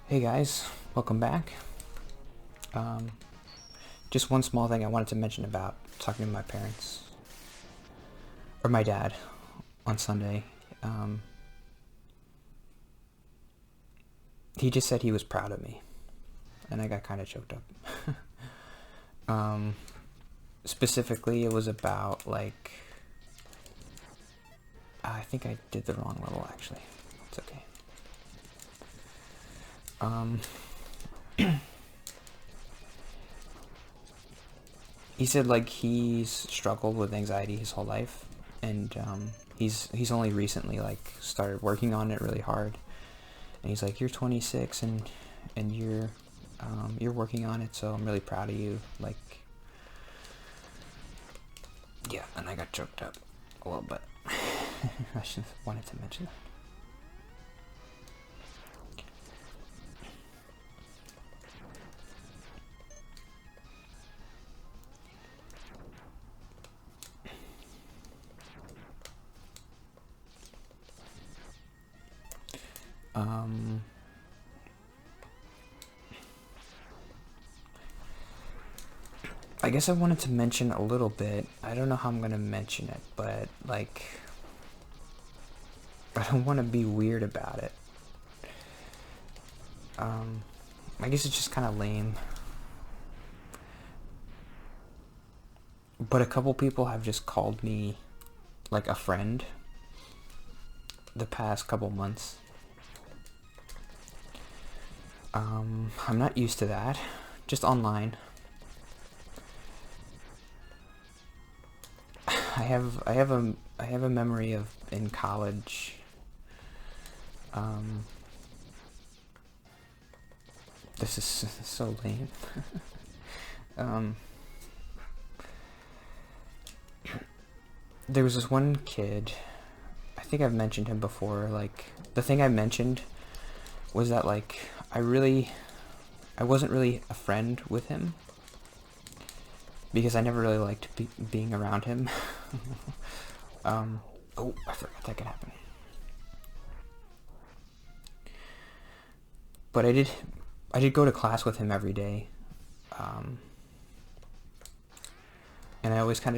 Hey guys, welcome back. Just one small thing I wanted to mention about talking to my parents, or my dad, on Sunday. He just said he was proud of me, and I got kind of choked up. Specifically, it was about, like, I think I did the wrong level, actually. It's okay. He said, like, he's struggled with anxiety his whole life, and he's only recently, like, started working on it really hard. And he's like, "You're 26, and you're working on it, so I'm really proud of you." Like, yeah, and I got choked up a little bit. I should have wanted to mention that. I guess I wanted to mention a little bit. I don't know how I'm gonna mention it, but, like, I don't want to be weird about it. I guess it's just kind of lame. But a couple people have just called me, like, a friend the past couple months. I'm not used to that. Just online. I have a memory of in college. This is so lame. There was this one kid. I think I've mentioned him before. Like, the thing I mentioned was that, like, I wasn't really a friend with him because I never really liked being around him. Oh, I forgot that could happen. But I did go to class with him every day. And I always I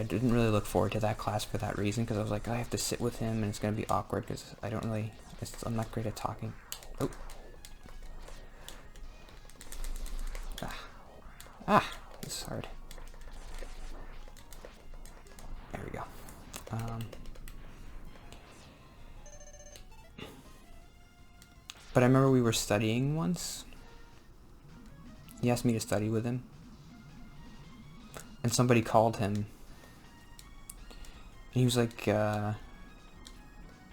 didn't really look forward to that class for that reason, because I was like, I have to sit with him and it's going to be awkward because I'm not great at talking. Oh. This is hard. There we go. But I remember we were studying once. He asked me to study with him. And somebody called him. And he was like, yeah,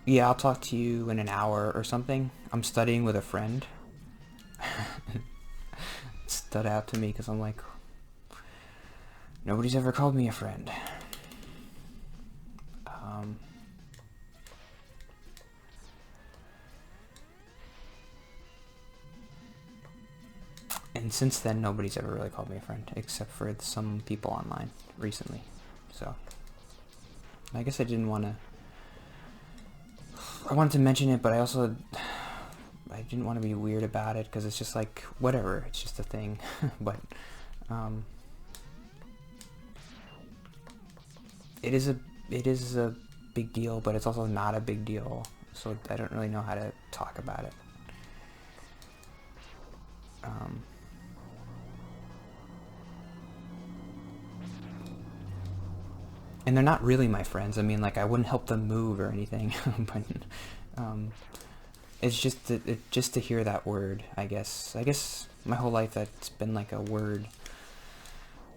I'll talk to you in an hour or something. I'm studying with a friend. It stood out to me because I'm like, nobody's ever called me a friend. And since then, nobody's ever really called me a friend, except for some people online recently. So, I guess I wanted to mention it, but I didn't want to be weird about it, because it's just like, whatever, it's just a thing. But, it is a big deal, but it's also not a big deal, so I don't really know how to talk about it. And they're not really my friends. I mean, like, I wouldn't help them move or anything, but it's just to hear that word. I guess my whole life that's been like a word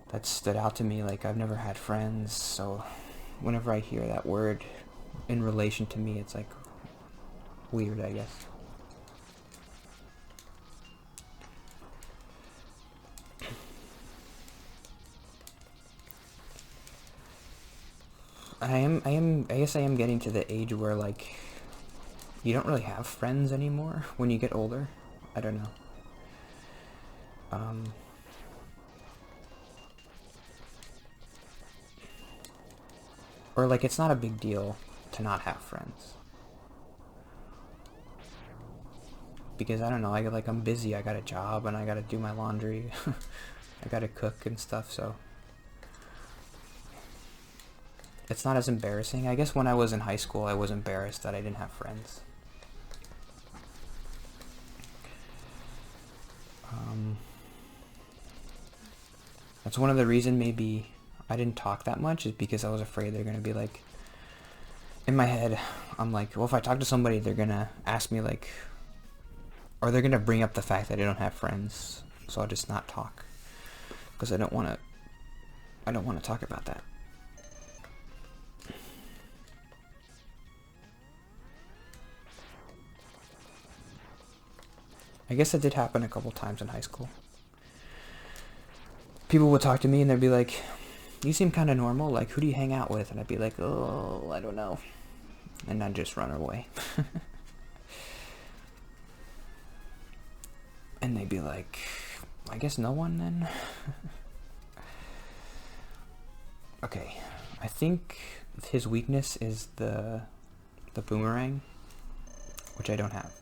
that stood out to me. Like, I've never had friends, so whenever I hear that word in relation to me, it's like weird, I guess. I guess I am getting to the age where, like, you don't really have friends anymore when you get older. I don't know. Or, like, it's not a big deal to not have friends. because I don't know, I'm busy, I got a job, and I gotta do my laundry, I gotta cook and stuff, so it's not as embarrassing. I guess when I was in high school, I was embarrassed that I didn't have friends. That's one of the reasons maybe I didn't talk that much, is because I was afraid they're gonna be like, in my head, I'm like, well, if I talk to somebody, they're gonna ask me like, or they're gonna bring up the fact that I don't have friends, so I'll just not talk, because I don't want to talk about that. I guess that did happen a couple times in high school. People would talk to me and they'd be like, you seem kind of normal, like, who do you hang out with? And I'd be like, oh, I don't know. And I'd just run away. And they'd be like, I guess no one then? Okay, I think his weakness is the boomerang, which I don't have.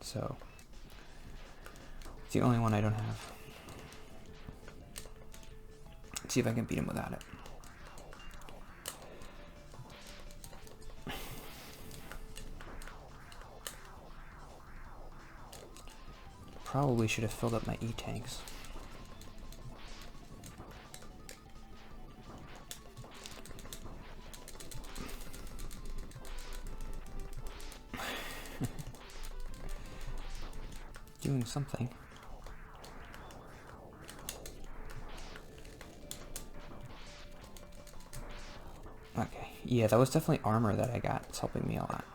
So, it's the only one I don't have. Let's see if I can beat him without it. Probably should have filled up my E-tanks. Doing something. Okay, yeah, that was definitely armor that I got. It's helping me a lot.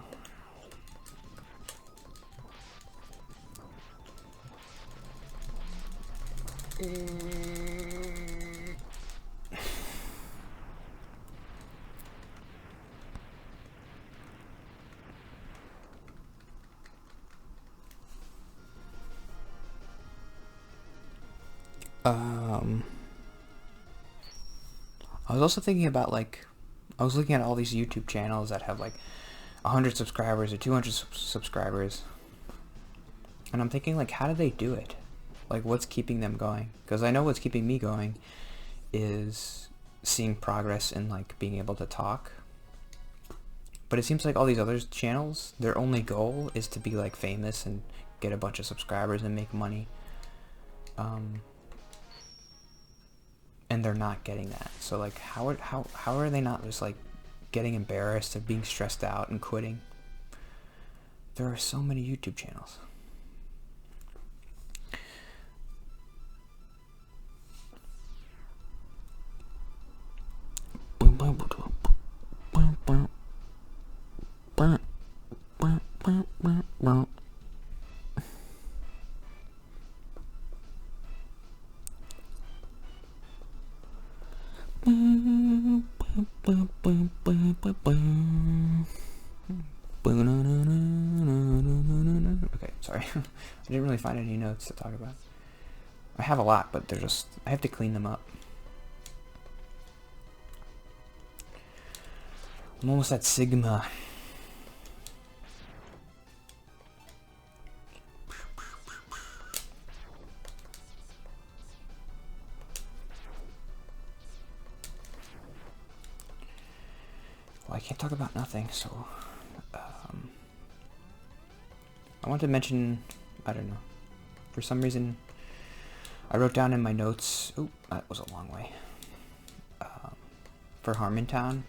I was also thinking about, like, I was looking at all these YouTube channels that have like 100 subscribers or 200 subscribers, and I'm thinking, like, how do they do it? Like, what's keeping them going? Because I know what's keeping me going is seeing progress in, like, being able to talk. But it seems like all these other channels, their only goal is to be, like, famous and get a bunch of subscribers and make money. And they're not getting that. So, like, how are they not just, like, getting embarrassed and being stressed out and quitting? There are so many YouTube channels. Okay, sorry. I didn't really find any notes to talk about. I have a lot, but they're just, I have to clean them up. I'm almost at Sigma. Well, I can't talk about nothing, so I want to mention, I don't know, for some reason I wrote down in my notes, oh, that was a long way, for Harmontown.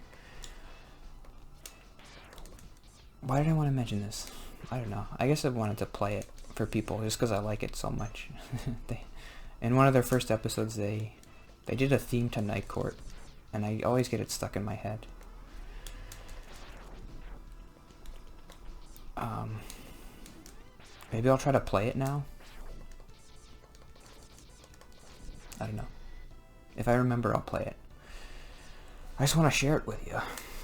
Why did I want to mention this? I don't know. I guess I wanted to play it for people just because I like it so much. In one of their first episodes, they did a theme to Night Court, and I always get it stuck in my head. Maybe I'll try to play it now. I don't know. If I remember, I'll play it. I just want to share it with you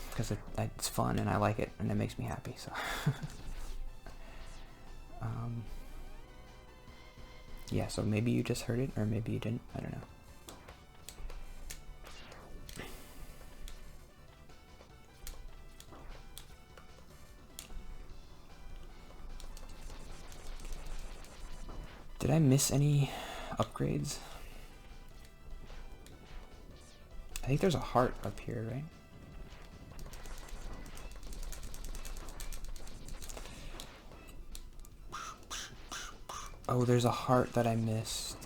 because it's fun and I like it and it makes me happy. So, yeah. So maybe you just heard it, or maybe you didn't. I don't know. Did I miss any upgrades? I think there's a heart up here, right? Oh, there's a heart that I missed.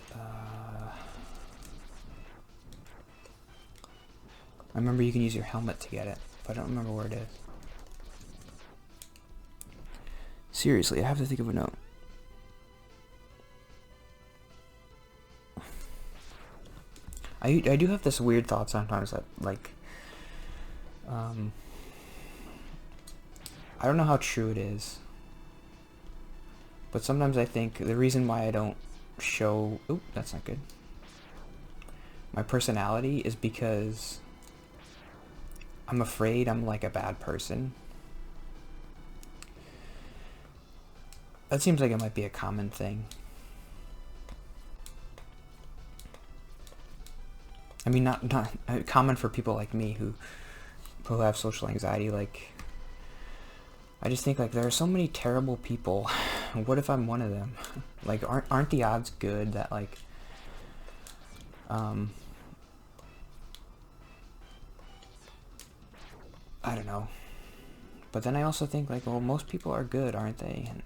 I remember you can use your helmet to get it, but I don't remember where it is. Seriously, I have to think of a note. I do have this weird thought sometimes that, like, I don't know how true it is, but sometimes I think the reason why I don't show, oop, that's not good, my personality is because I'm afraid I'm like a bad person. That seems like it might be a common thing. I mean, not common for people like me who have social anxiety. Like, I just think, like, there are so many terrible people. What if I'm one of them? Like, aren't the odds good that, like, I don't know. But then I also think, like, well, most people are good, aren't they? And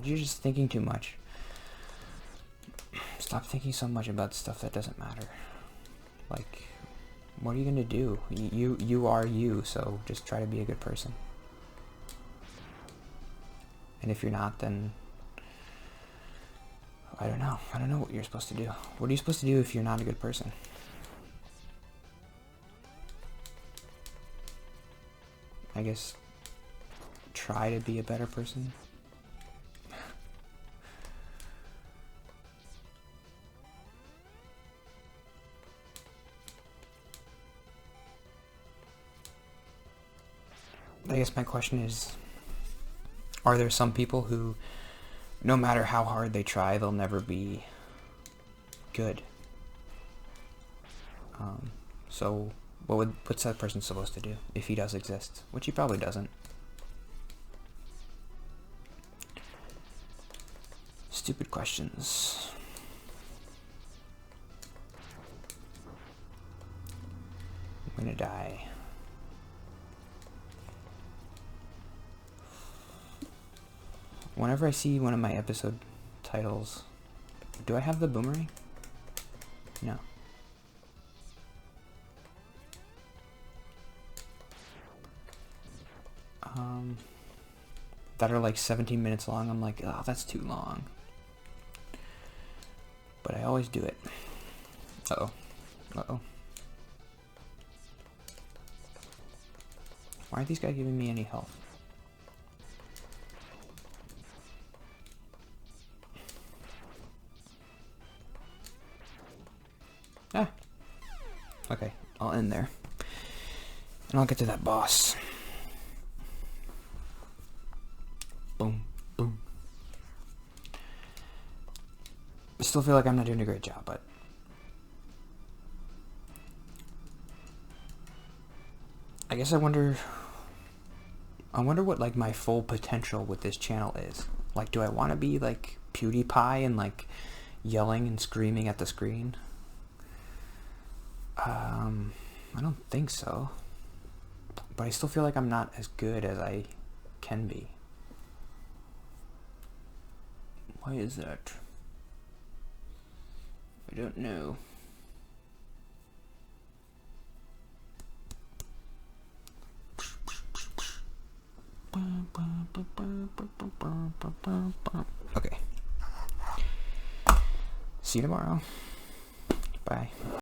you're just thinking too much. Stop thinking so much about stuff that doesn't matter. Like, what are you gonna do? You are you, so just try to be a good person. And if you're not, then I don't know. I don't know what you're supposed to do. What are you supposed to do if you're not a good person? I guess try to be a better person. I guess my question is, are there some people who, no matter how hard they try, they'll never be good? So what's that person supposed to do if he does exist? Which he probably doesn't. Stupid questions. I'm gonna die. Whenever I see one of my episode titles, do I have the boomerang? No. That are like 17 minutes long, I'm like, oh, that's too long. But I always do it. Uh-oh. Uh-oh. Why aren't these guys giving me any health? Ah. Okay, I'll end there. And I'll get to that boss. Boom, boom. I still feel like I'm not doing a great job, but I guess I wonder what, like, my full potential with this channel is. Like, do I want to be like PewDiePie and, like, yelling and screaming at the screen? I don't think so. But I still feel like I'm not as good as I can be. Why is that? I don't know. Okay. See you tomorrow. Bye.